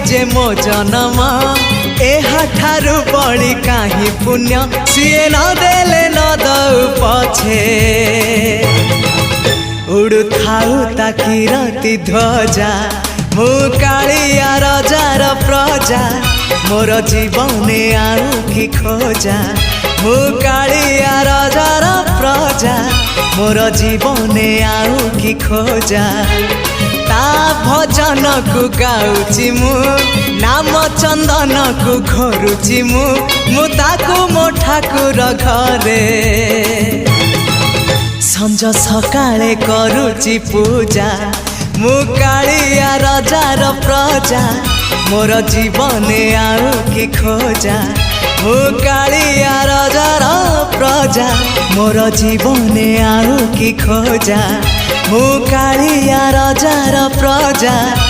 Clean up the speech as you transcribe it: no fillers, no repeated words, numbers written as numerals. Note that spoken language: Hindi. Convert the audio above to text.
जे मो जन्म एहाठारु बड़ी काहि पुण्य सीए न देले न दउ पछे उड़ु थाउ ताकि रति ध्वजा मु कालिया रजार प्रजा मोर जीवने आउ कि खोजा मु कालिया रजार प्रजा मोर जीवने आउ कि खोजा ता भजन को गाउची मु नाम चंदन को घोरुची मु ताकू मो ठाकुर घरे संज सकाळे करूची पूजा मु कालिया रजार प्रजा मोर जीवने आउ कि खोजा मु कालिया रजार प्रजा मोर जीवने आउ कि खोजा मु कालिया रजार प्रजा